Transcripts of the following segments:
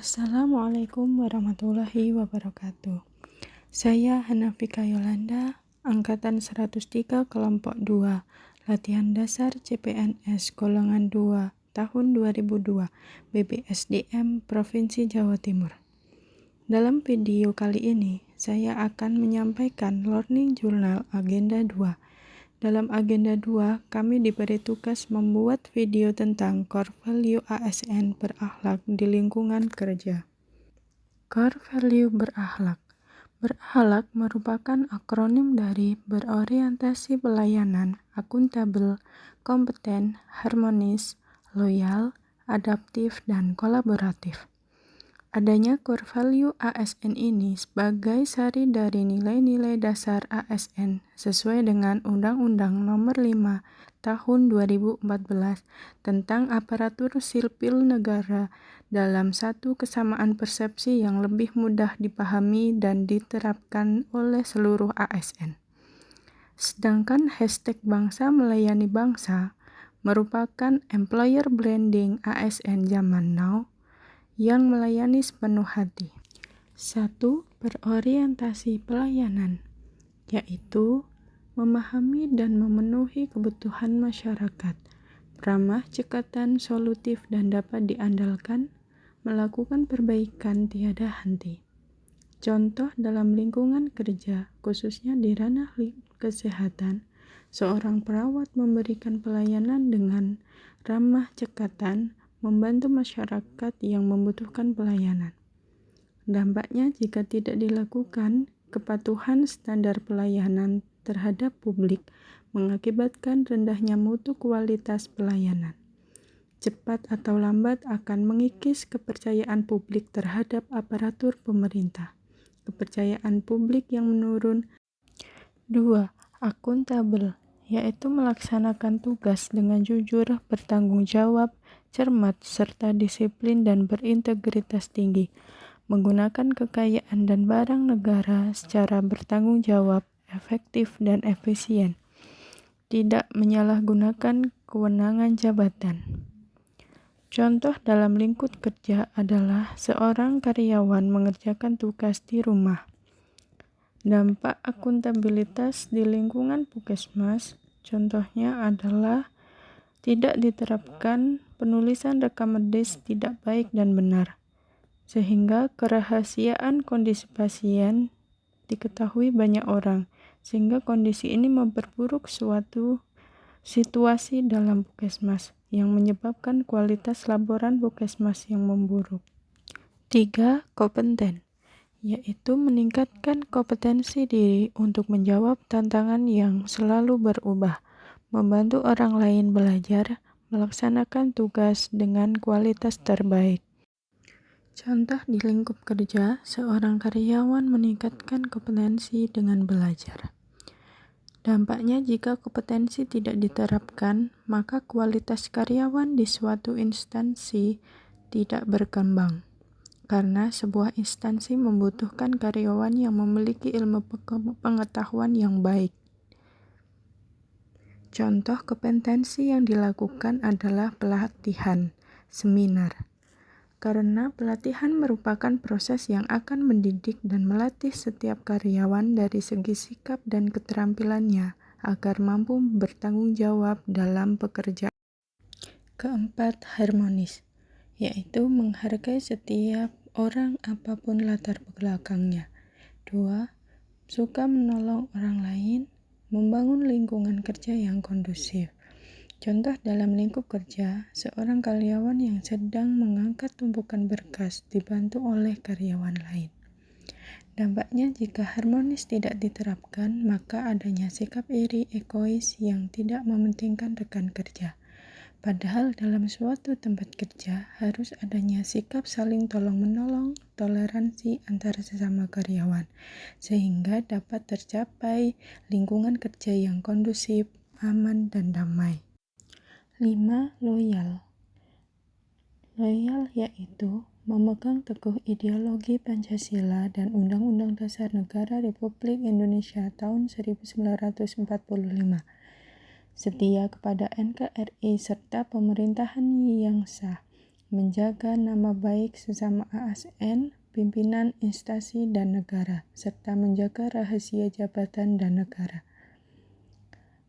Assalamualaikum warahmatullahi wabarakatuh. Saya Hanafika Yolanda, Angkatan 103 Kelompok 2, Latihan Dasar CPNS Golongan 2, tahun 2002, BPSDM Provinsi Jawa Timur. Dalam video kali ini, saya akan menyampaikan Learning Journal Agenda 2. Dalam Agenda 2, kami diberi tugas membuat video tentang Core Value ASN berakhlak di lingkungan kerja. Core Value berakhlak. Berakhlak merupakan akronim dari berorientasi pelayanan, akuntabel, kompeten, harmonis, loyal, adaptif, dan kolaboratif. Adanya core value ASN ini sebagai sari dari nilai-nilai dasar ASN sesuai dengan Undang-Undang Nomor 5 Tahun 2014 tentang aparatur sipil negara dalam satu kesamaan persepsi yang lebih mudah dipahami dan diterapkan oleh seluruh ASN. Sedangkan hashtag bangsa melayani bangsa merupakan employer branding ASN zaman now yang melayani sepenuh hati. 1. Berorientasi pelayanan, yaitu memahami dan memenuhi kebutuhan masyarakat, ramah, cekatan, solutif, dan dapat diandalkan, melakukan perbaikan tiada henti. Contoh dalam lingkungan kerja, khususnya di ranah kesehatan, seorang perawat memberikan pelayanan dengan ramah cekatan, membantu masyarakat yang membutuhkan pelayanan. Dampaknya jika tidak dilakukan, kepatuhan standar pelayanan terhadap publik mengakibatkan rendahnya mutu kualitas pelayanan. Cepat atau lambat akan mengikis kepercayaan publik terhadap aparatur pemerintah. Kepercayaan publik yang menurun. 2. Akuntabel, yaitu melaksanakan tugas dengan jujur, bertanggung jawab, cermat, serta disiplin dan berintegritas tinggi, menggunakan kekayaan dan barang negara secara bertanggung jawab, efektif, dan efisien, tidak menyalahgunakan kewenangan jabatan. Contoh dalam lingkup kerja adalah seorang karyawan mengerjakan tugas di rumah. Dampak akuntabilitas di lingkungan puskesmas, contohnya adalah tidak diterapkan penulisan rekam medis tidak baik dan benar, sehingga kerahasiaan kondisi pasien diketahui banyak orang, sehingga kondisi ini memperburuk suatu situasi dalam puskesmas yang menyebabkan kualitas laporan puskesmas yang memburuk. 3. Kompeten, yaitu meningkatkan kompetensi diri untuk menjawab tantangan yang selalu berubah, membantu orang lain belajar, melaksanakan tugas dengan kualitas terbaik. Contoh di lingkup kerja, seorang karyawan meningkatkan kompetensi dengan belajar. Dampaknya jika kompetensi tidak diterapkan, maka kualitas karyawan di suatu instansi tidak berkembang. Karena sebuah instansi membutuhkan karyawan yang memiliki ilmu pengetahuan yang baik. Contoh kompetensi yang dilakukan adalah pelatihan, seminar. Karena pelatihan merupakan proses yang akan mendidik dan melatih setiap karyawan dari segi sikap dan keterampilannya agar mampu bertanggung jawab dalam pekerjaan. 4. Harmonis, yaitu menghargai setiap orang apapun latar belakangnya. 2. Suka menolong orang lain, membangun lingkungan kerja yang kondusif. Contoh dalam lingkup kerja, seorang karyawan yang sedang mengangkat tumpukan berkas dibantu oleh karyawan lain. Dampaknya jika harmonis tidak diterapkan, maka adanya sikap iri, egois yang tidak mementingkan rekan kerja. Padahal dalam suatu tempat kerja harus adanya sikap saling tolong-menolong, toleransi antara sesama karyawan, sehingga dapat tercapai lingkungan kerja yang kondusif, aman, dan damai. 5. Loyal. Loyal yaitu memegang teguh ideologi Pancasila dan Undang-Undang Dasar Negara Republik Indonesia tahun 1945. Setia kepada NKRI serta pemerintahan yang sah, menjaga nama baik sesama ASN, pimpinan instansi dan negara, serta menjaga rahasia jabatan dan negara.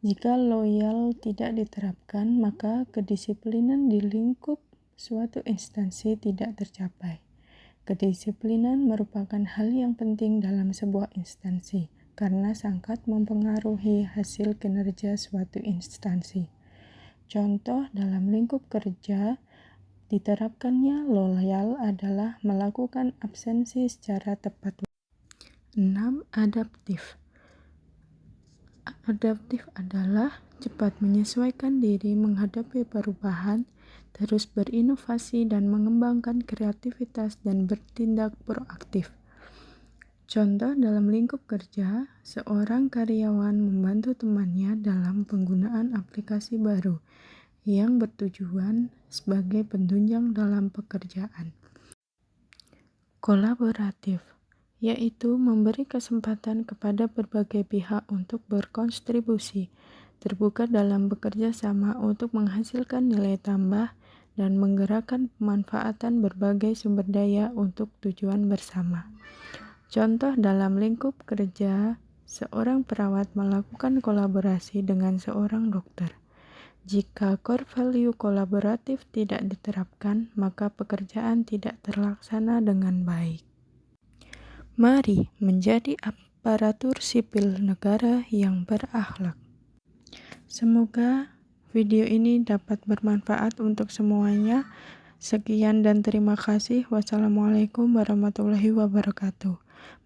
Jika loyal tidak diterapkan, maka kedisiplinan di lingkup suatu instansi tidak tercapai. Kedisiplinan merupakan hal yang penting dalam sebuah instansi, karena sangat mempengaruhi hasil kinerja suatu instansi. Contoh dalam lingkup kerja, diterapkannya loyal adalah melakukan absensi secara tepat. 6. Adaptif. Adaptif adalah cepat menyesuaikan diri menghadapi perubahan, terus berinovasi dan mengembangkan kreativitas dan bertindak proaktif. Contoh dalam lingkup kerja, seorang karyawan membantu temannya dalam penggunaan aplikasi baru yang bertujuan sebagai penunjang dalam pekerjaan. Kolaboratif, yaitu memberi kesempatan kepada berbagai pihak untuk berkontribusi, terbuka dalam bekerja sama untuk menghasilkan nilai tambah dan menggerakkan pemanfaatan berbagai sumber daya untuk tujuan bersama. Contoh dalam lingkup kerja, seorang perawat melakukan kolaborasi dengan seorang dokter. Jika core value kolaboratif tidak diterapkan, maka pekerjaan tidak terlaksana dengan baik. Mari menjadi aparatur sipil negara yang berakhlak. Semoga video ini dapat bermanfaat untuk semuanya. Sekian dan terima kasih. Wassalamualaikum warahmatullahi wabarakatuh.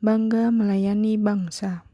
Bangga melayani bangsa.